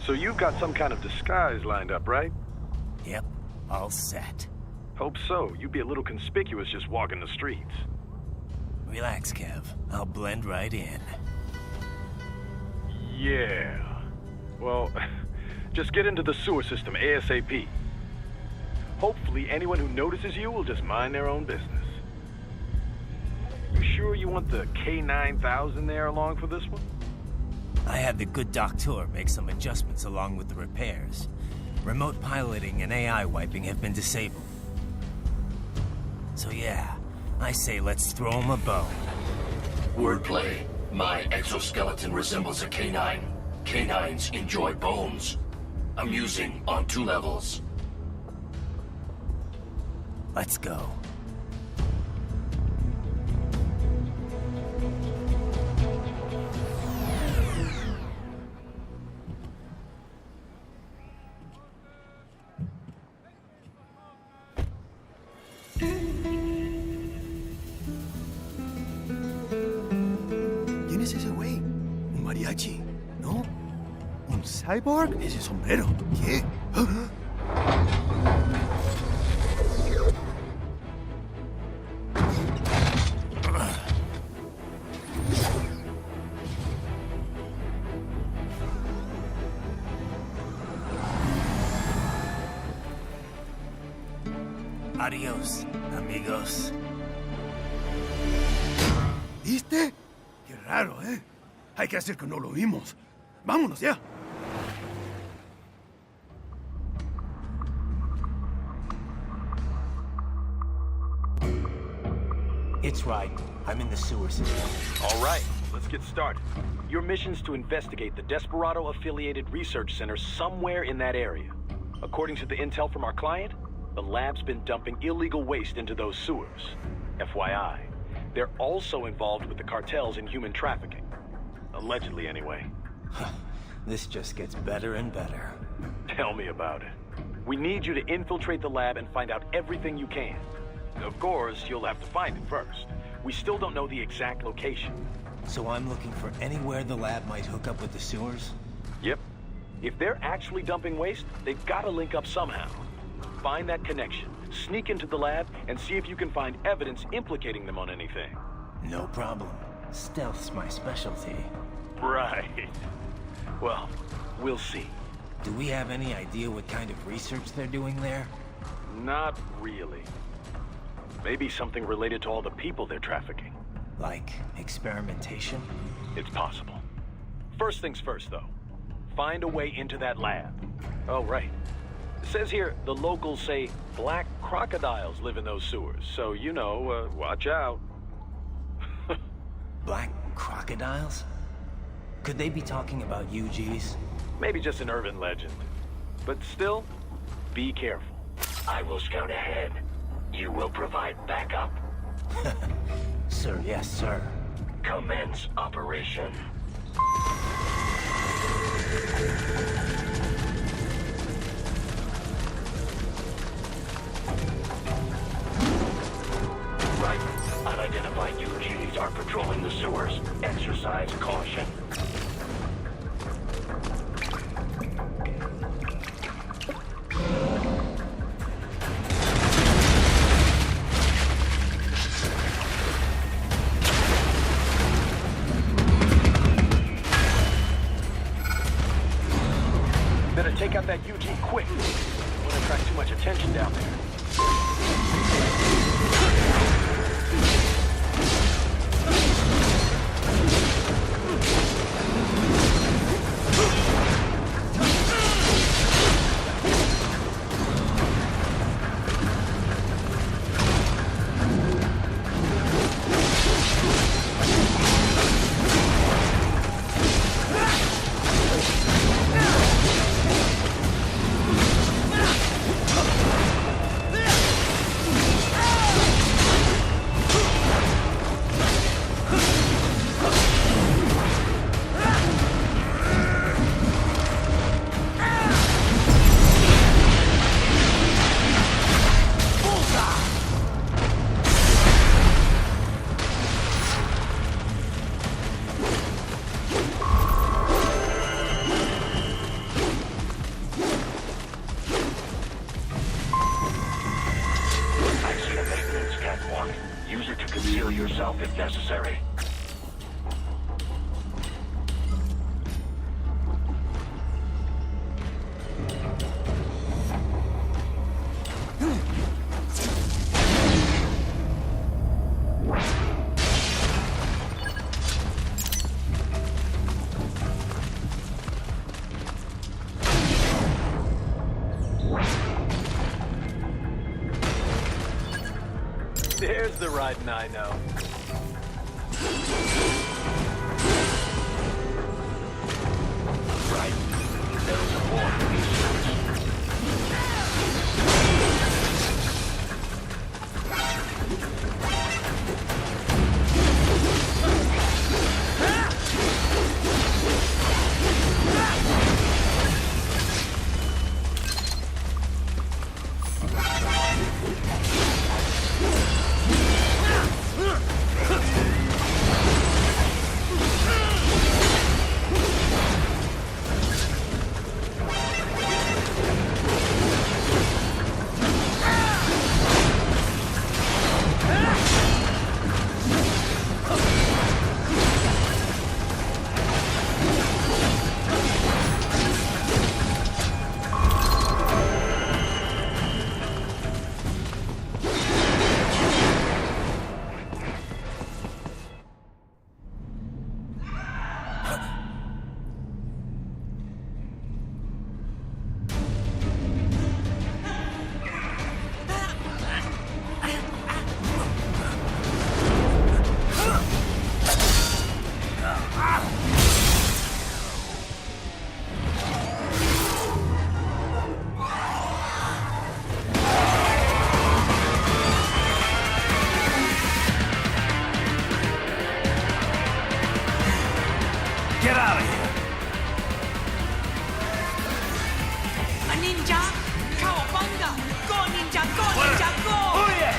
So you've got some kind of disguise lined up, right? Yep, all set. Hope so. You'd be a little conspicuous just walking the streets. Relax, Kev. I'll blend right in. Yeah. Well, just get into the sewer system ASAP. Hopefully anyone who notices you will just mind their own business. You sure you want the K9000 there along for this one? I had the good doctor make some adjustments along with the repairs. Remote piloting and AI wiping have been disabled. So yeah, I say let's throw him a bone. Wordplay. My exoskeleton resembles a canine. Canines enjoy bones. Amusing on 2 levels. Let's go. ¿Quién es ese güey? ¿Un mariachi? ¿No? ¿Un cyborg? Ese sombrero. ¿Qué? Adiós, amigos. ¿Viste? Qué raro, ¿eh? Hay que hacer que no lo vimos. Vámonos ya. It's right. I'm in the sewer system. All right, let's get started. Your mission's to investigate the Desperado-affiliated research center somewhere in that area. According to the intel from our client, the lab's been dumping illegal waste into those sewers. FYI, they're also involved with the cartels in human trafficking. Allegedly, anyway. This just gets better and better. Tell me about it. We need you to infiltrate the lab and find out everything you can. Of course, you'll have to find it first. We still don't know the exact location. So I'm looking for anywhere the lab might hook up with the sewers? Yep. If they're actually dumping waste, they've got to link up somehow. Find that connection, sneak into the lab, and see if you can find evidence implicating them on anything. No problem. Stealth's my specialty. Right. Well, we'll see. Do we have any idea what kind of research they're doing there? Not really. Maybe something related to all the people they're trafficking. Like experimentation? It's possible. First things first, though. Find a way into that lab. Oh, right. It says here the locals say black crocodiles live in those sewers, so you know, watch out. Black crocodiles? Could they be talking about UGs? Maybe just an urban legend. But still, be careful. I will scout ahead. You will provide backup. Sir, yes, sir. Commence operation. Right. Unidentified UGs are patrolling the sewers. Exercise caution. Better take out that UG quick. Don't want to attract too much attention down there. Conceal yourself if necessary. There's the riding I know. Right. There is a war for these sewers. Get out of here! A ninja! Cowabunga! Go ninja! Go ninja! Go! Oh yeah!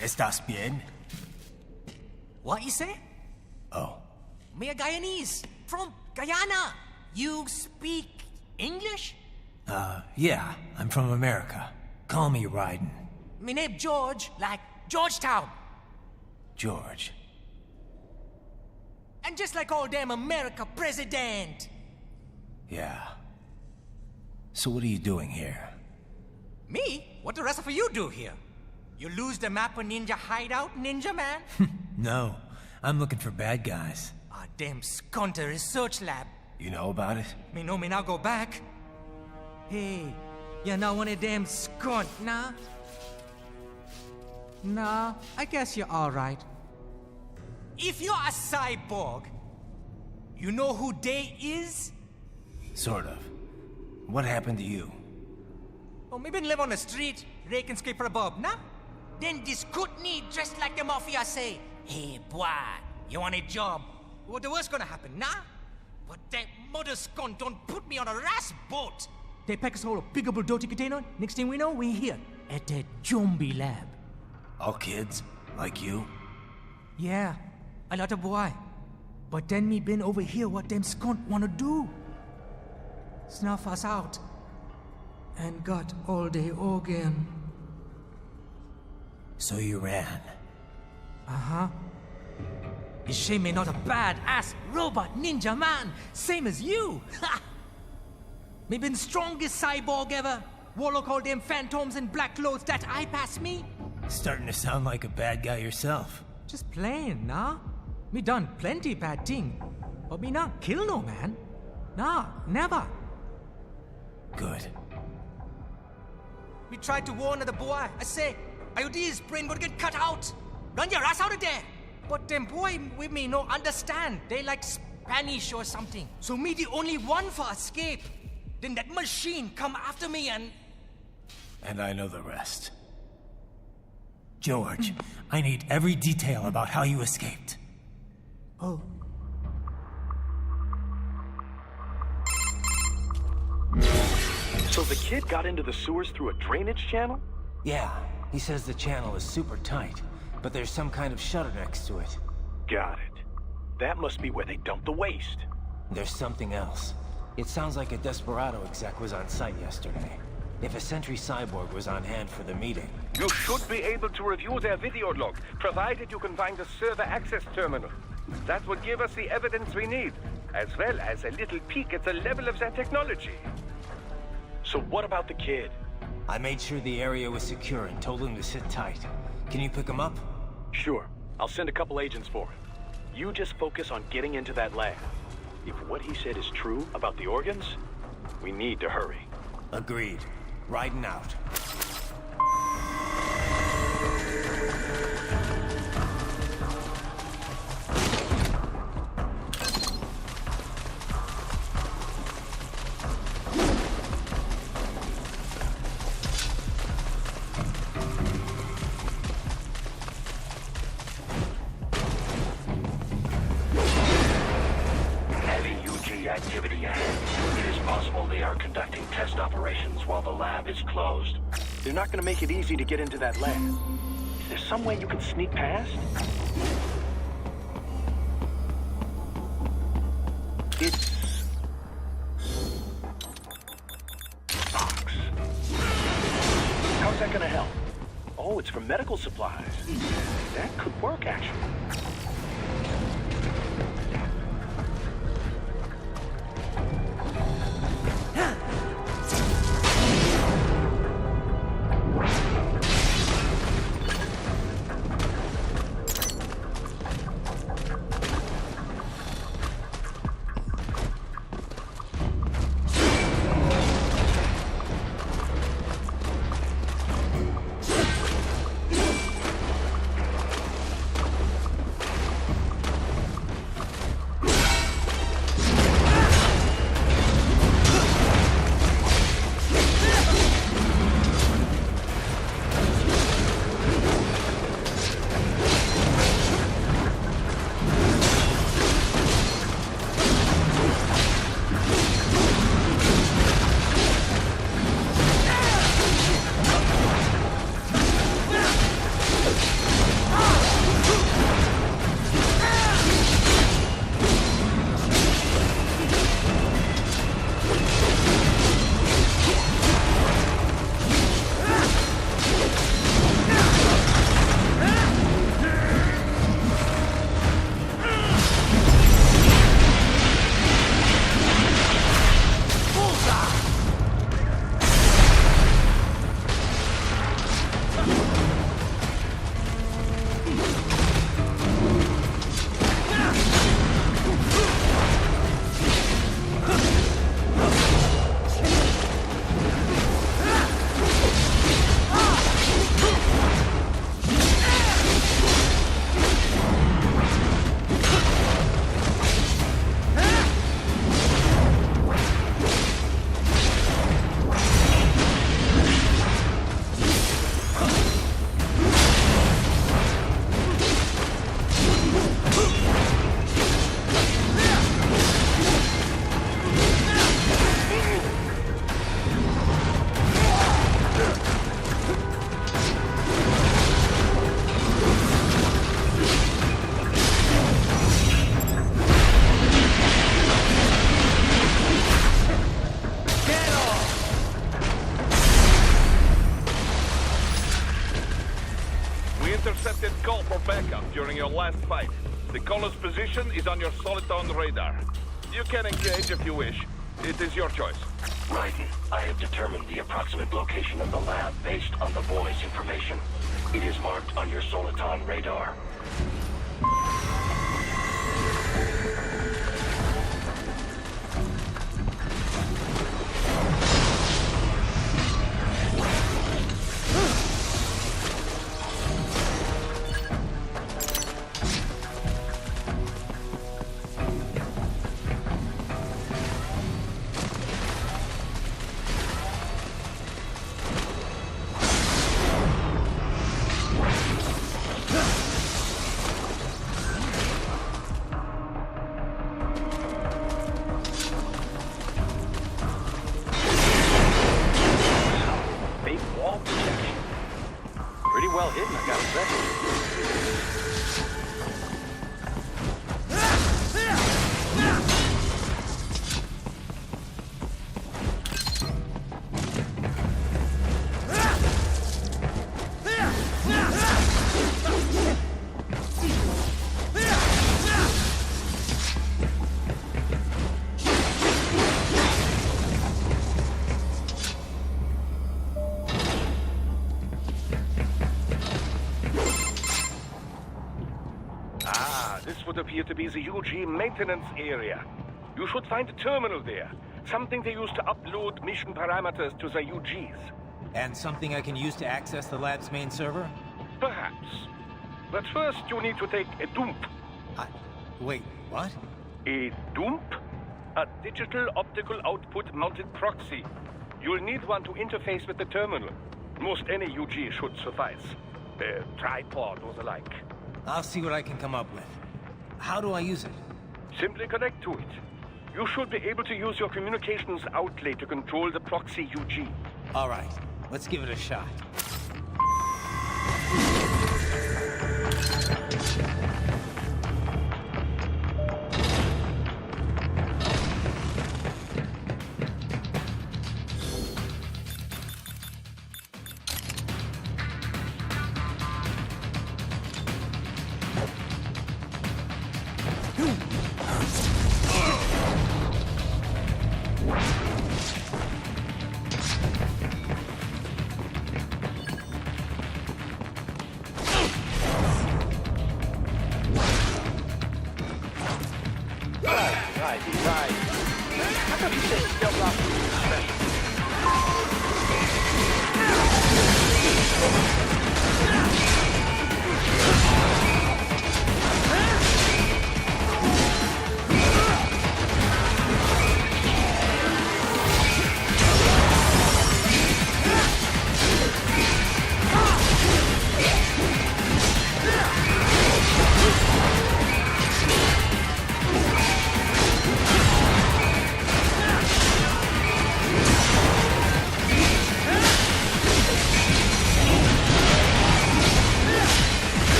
¿Estás bien? What you say? Oh. Me a Guyanese from Guyana. You speak English? Yeah, I'm from America. Call me Raiden. Me name George, like Georgetown. George. And just like all damn America president. Yeah. So what are you doing here? Me? What the rest of you do here? You lose the map of Ninja hideout, Ninja man? No, I'm looking for bad guys. Ah, damn skunter research lab. You know about it? Me know me now go back. Hey, you not one of them skunt, nah? Nah, I guess you're alright. If you're a cyborg, you know who they is? Sort of. What happened to you? Oh, me been live on the street, rake and scrape for a bob, nah? Then this kootenai dressed like the mafia say, hey boy, you want a job? What the worst gonna happen, nah? But that mother scunt don't put me on a ras boat. They pack us all a piggable dirty container. Next thing we know, we're here at the zombie lab. All kids? Like you? Yeah, a lot of boy. But then me been over here what them scunt wanna do. Snuff us out. And got all the organ. So you ran. Uh-huh. Is she me not a bad-ass robot ninja man, same as you? Ha! Me been strongest cyborg ever. Warlock all them phantoms in black clothes that eye pass me. Starting to sound like a bad guy yourself. Just plain, nah? Me done plenty bad thing. But me not kill no man. Nah, never. Good. Me tried to warn the boy. I say, IOD's brain gonna get cut out. Run your ass out of there. But them boy with me no understand. They like Spanish or something. So me the only one for escape. Then that machine come after me and... And I know the rest. George, I need every detail about how you escaped. Oh. So the kid got into the sewers through a drainage channel? Yeah, he says the channel is super tight, but there's some kind of shutter next to it. Got it. That must be where they dumped the waste. There's something else. It sounds like a Desperado exec was on site yesterday. If a Sentry Cyborg was on hand for the meeting. You should be able to review their video log, provided you can find the server access terminal. That would give us the evidence we need, as well as a little peek at the level of their technology. So what about the kid? I made sure the area was secure and told him to sit tight. Can you pick him up? Sure. I'll send a couple agents for him. You just focus on getting into that lab. If what he said is true about the organs, we need to hurry. Agreed. Riding out. Activity ahead. It is possible they are conducting test operations while the lab is closed. They're not gonna make it easy to get into that lab. Is there some way you can sneak past? It's... box. How's that gonna help? Oh, it's for medical supplies. That could work, actually. intercepted call for backup during your last fight. The caller's position is on your Soliton radar. You can engage if you wish. It is your choice. Raiden, I have determined the approximate location of the lab based on the boy's information. It is marked on your Soliton radar. Well hidden, I gotta say. This would appear to be the UG maintenance area. You should find a terminal there. Something they use to upload mission parameters to the UGs. And something I can use to access the lab's main server? Perhaps. But first you need to take a dump. Wait, what? A dump? A digital optical output mounted proxy. You'll need one to interface with the terminal. Most any UG should suffice. A tripod or the like. I'll see what I can come up with. How do I use it? Simply connect to it. You should be able to use your communications outlay to control the proxy UG. All right, let's give it a shot. Right. How come you say stealth operation special?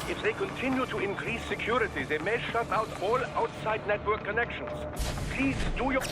If they continue to increase security, they may shut out all outside network connections. Please do your...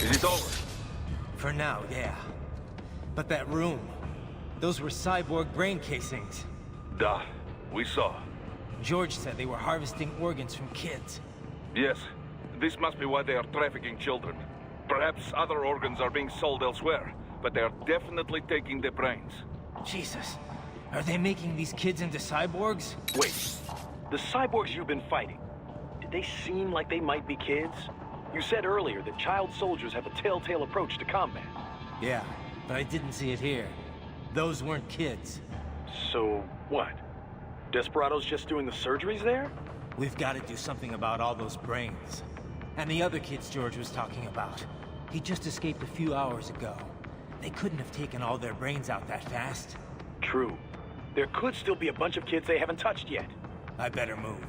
Is it over? For now, yeah. But that room, those were cyborg brain casings. Duh. We saw. George said they were harvesting organs from kids. Yes. This must be why they are trafficking children. Perhaps other organs are being sold elsewhere, but they are definitely taking the brains. Jesus. Are they making these kids into cyborgs? Wait. The cyborgs you've been fighting, did they seem like they might be kids? You said earlier that child soldiers have a telltale approach to combat. Yeah, but I didn't see it here. Those weren't kids. So, what? Desperado's just doing the surgeries there? We've got to do something about all those brains. And the other kids George was talking about. He just escaped a few hours ago. They couldn't have taken all their brains out that fast. True. There could still be a bunch of kids they haven't touched yet. I better move.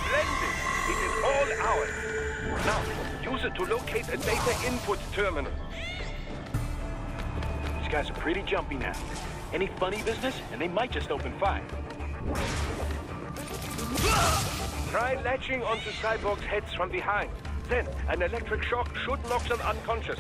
Splendid! It is all ours. Now, use it to locate a data input terminal. These guys are pretty jumpy now. Any funny business, and they might just open fire. Try latching onto cyborgs' heads from behind. Then, an electric shock should knock them unconscious.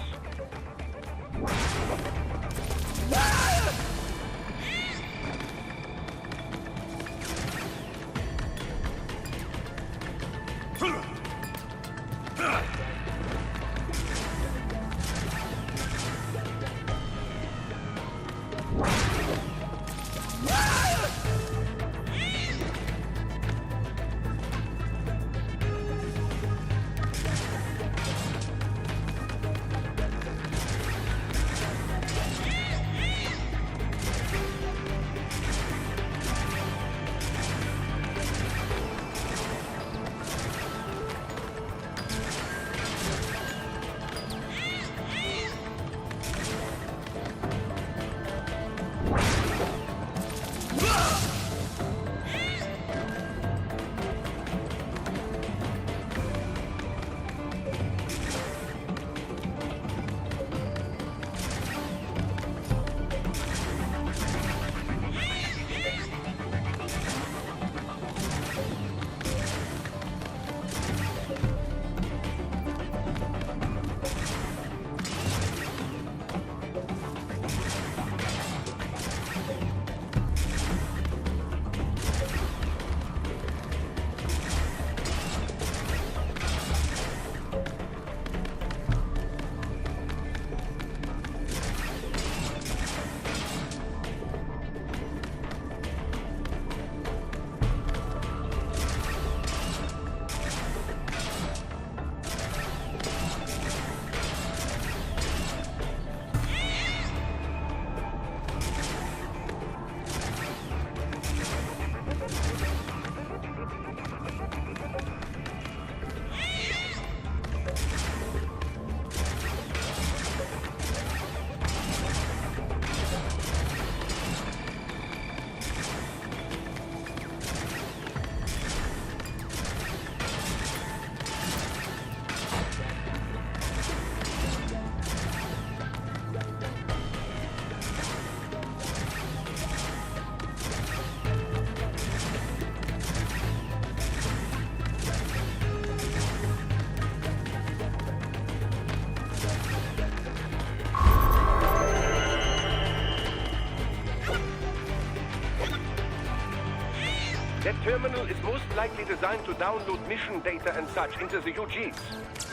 That terminal is most likely designed to download mission data and such into the UGs.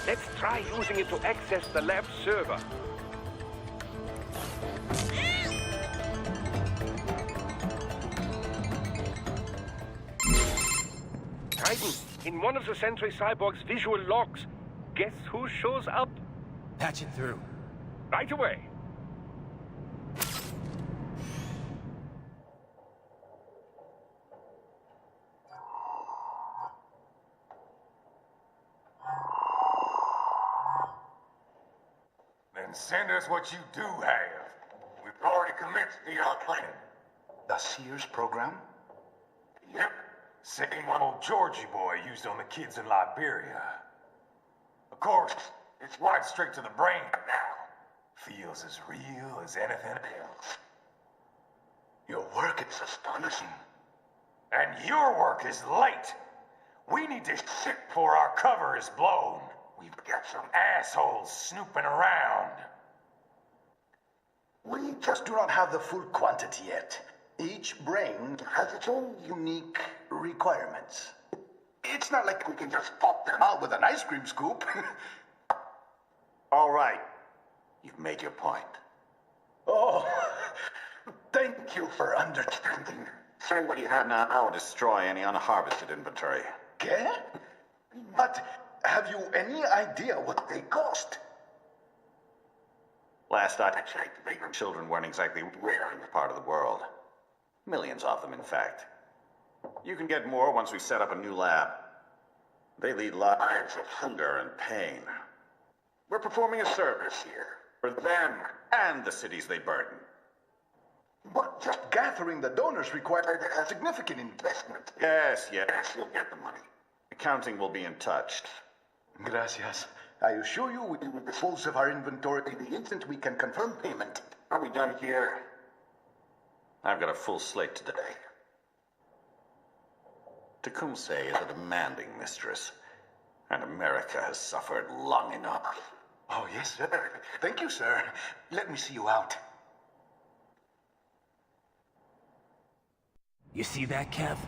Let's try using it to access the lab server. Titan, in one of the Sentry Cyborg's visual logs, guess who shows up? Patch it through. Right away. Then send us what you do have. We've already commenced the plan. The Sears program? Yep. Same one old Georgie boy used on the kids in Liberia. Of course, it's right straight to the brain now. Feels as real as anything else. Your work is astonishing. And your work is late. We need to ship before our cover is blown. We've got some assholes snooping around. We just do not have the full quantity yet. Each brain has its own unique requirements. It's not like we can just pop them out with an ice cream scoop. All right. You've made your point. Oh, thank you for understanding. Say what you have now. I'll destroy any unharvested inventory. Okay? But have you any idea what they cost? Last I checked, the children weren't exactly rare in this part of the world. Millions of them, in fact. You can get more once we set up a new lab. They lead lives of hunger and pain. We're performing a service here. For them and the cities they burden. But just gathering the donors required a significant investment. Yes, you'll get the money. Accounting will be in touch. Gracias. I assure you we will dispose of our inventory the instant we can confirm payment. Are we done here? I've got a full slate today. Tecumseh is a demanding mistress, and America has suffered long enough. Oh, yes, sir. Thank you, sir. Let me see you out. You see that, Kev?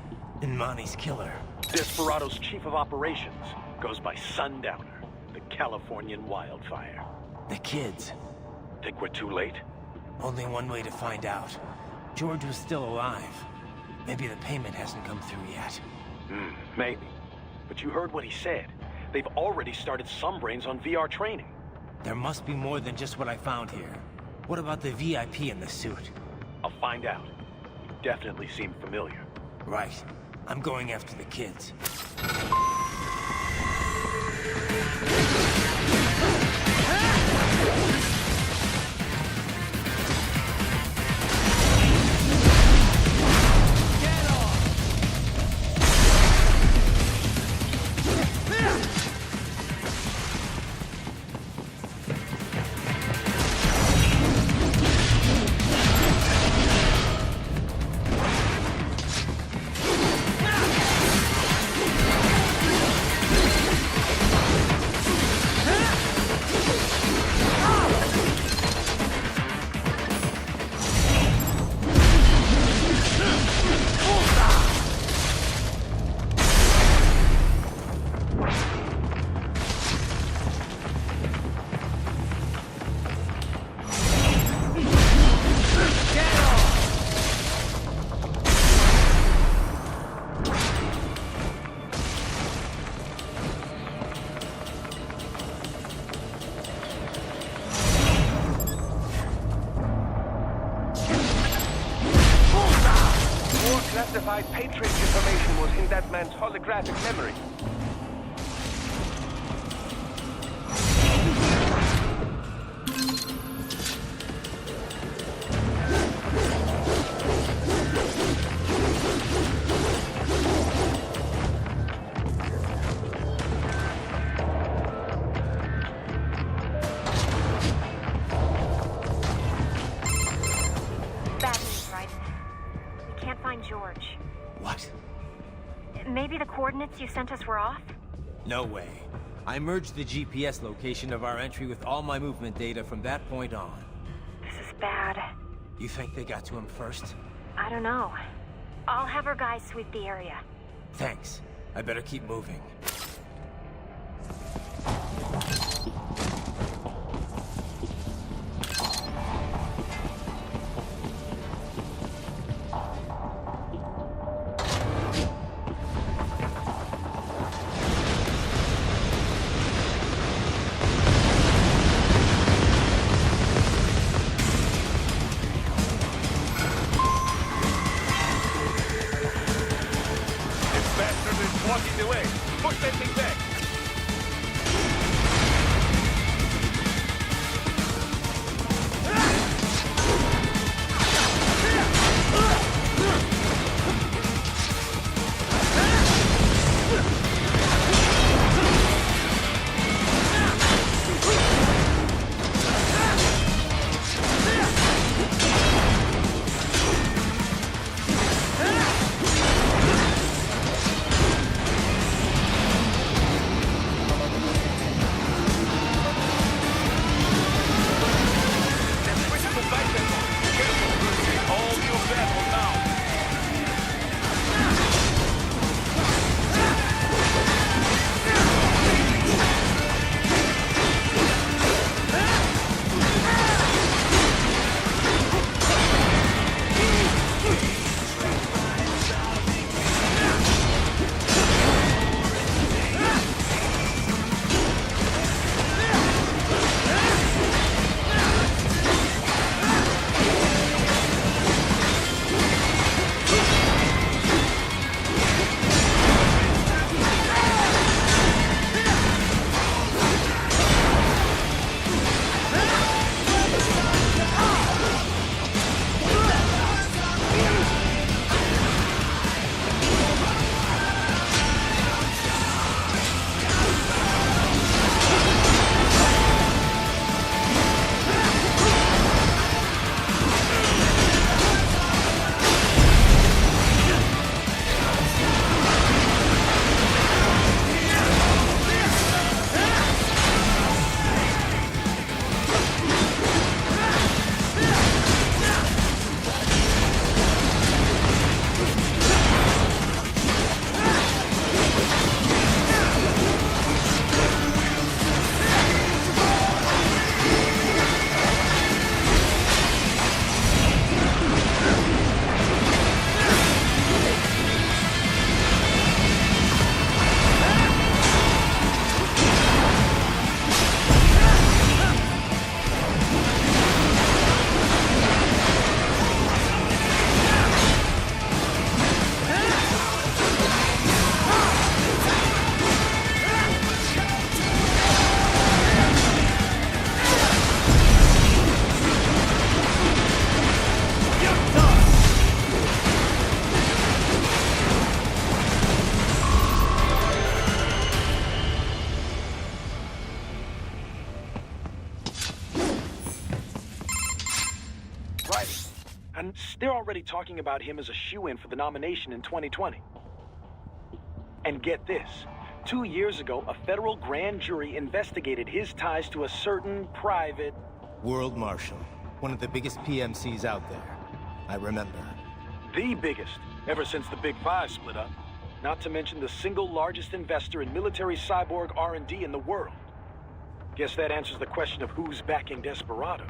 Imani's killer. Desperado's chief of operations goes by Sundowner, the Californian wildfire. The kids. Think we're too late? Only one way to find out. George was still alive. Maybe the payment hasn't come through yet. Maybe. But you heard what he said. They've already started some brains on VR training. There must be more than just what I found here. What about the VIP in the suit? I'll find out. You definitely seem familiar. Right. I'm going after the kids. Classified Patriot information was in that man's holographic memory. Bad news, right? We can't find George. What? Maybe the coordinates you sent us were off? No way. I merged the GPS location of our entry with all my movement data from that point on. This is bad. You think they got to him first? I don't know. I'll have our guys sweep the area. Thanks. I better keep moving. Blocking the way. Push that thing back. They're already talking about him as a shoo-in for the nomination in 2020. And get this. 2 years ago, a federal grand jury investigated his ties to a certain private... World Marshal. One of the biggest PMCs out there. I remember. The biggest, ever since the Big Five split up. Not to mention the single largest investor in military cyborg R&D in the world. Guess that answers the question of who's backing Desperado.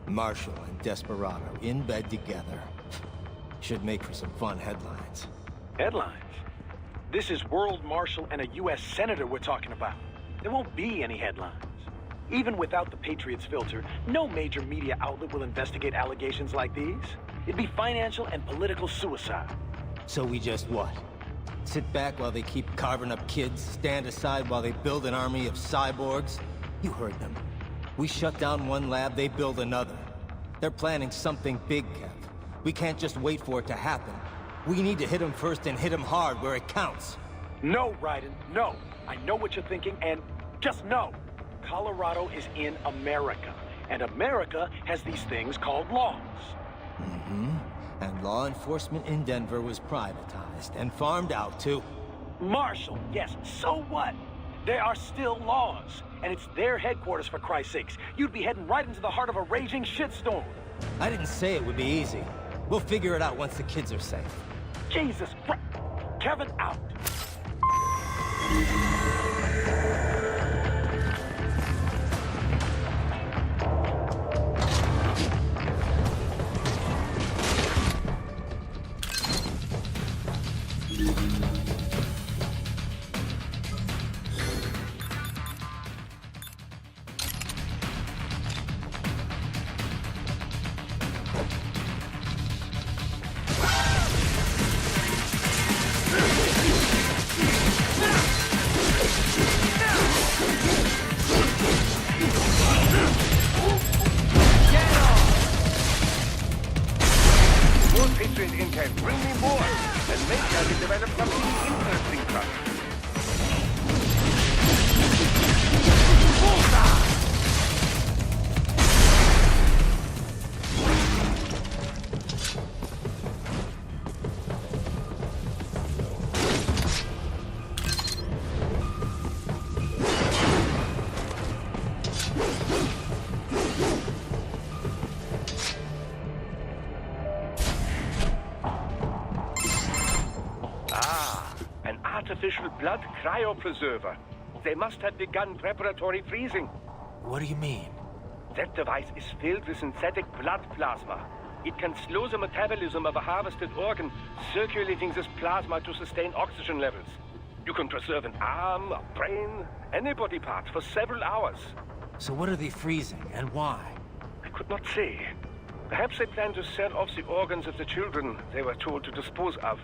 Marshall and Desperado in bed together. Should make for some fun headlines. Headlines? This is World Marshal and a U.S. Senator we're talking about. There won't be any headlines. Even without the Patriots filter, no major media outlet will investigate allegations like these. It'd be financial and political suicide. So we just what? Sit back while they keep carving up kids, stand aside while they build an army of cyborgs? You heard them. We shut down one lab, they build another. They're planning something big, Kev. We can't just wait for it to happen. We need to hit them first and hit them hard where it counts. No, Raiden, no. I know what you're thinking, and just no. Colorado is in America, and America has these things called laws. Mm-hmm. And law enforcement in Denver was privatized and farmed out to... Marshall, yes, so what? There are still laws, and it's their headquarters, for Christ's sakes. You'd be heading right into the heart of a raging shitstorm. I didn't say it would be easy. We'll figure it out once the kids are safe. Jesus Christ. Kevin out. Bring me more, and maybe I can develop something interesting from it. Artificial blood cryopreserver. They must have begun preparatory freezing. What do you mean? That device is filled with synthetic blood plasma. It can slow the metabolism of a harvested organ, circulating this plasma to sustain oxygen levels. You can preserve an arm, a brain, any body part for several hours. So what are they freezing, and why? I could not say. Perhaps they plan to sell off the organs of the children they were told to dispose of.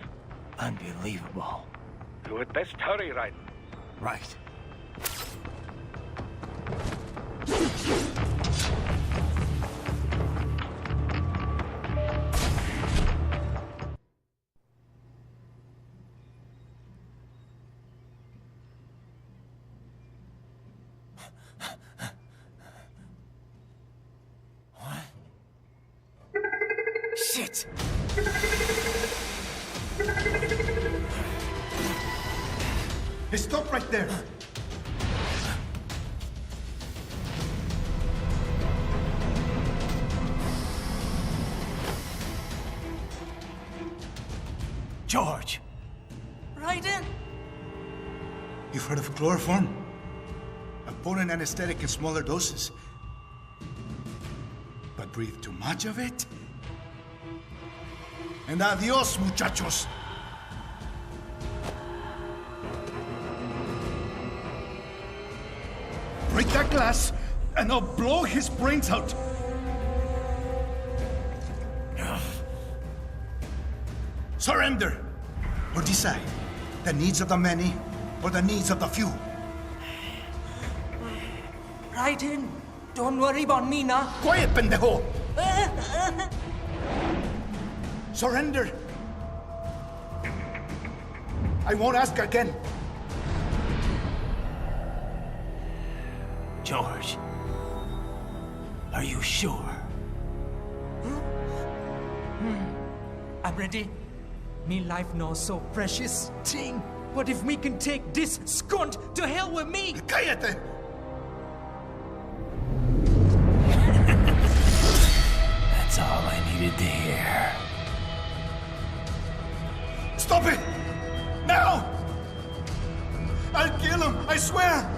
Unbelievable. You had best hurry, Raiden. Right. What? Shit! Stop right there! George! Raiden! You've heard of chloroform? A potent anesthetic in smaller doses. But breathe too much of it? And adios, muchachos! Break that glass, and I'll blow his brains out! Surrender! Or decide. The needs of the many, or the needs of the few. Raiden, don't worry about me now. Quiet, pendejo! Surrender! I won't ask again. George, are you sure? I'm ready. Me life now so precious thing. What if we can take this skunt to hell with me? Cállate! That's all I needed to hear. Stop it! Now! I'll kill him, I swear!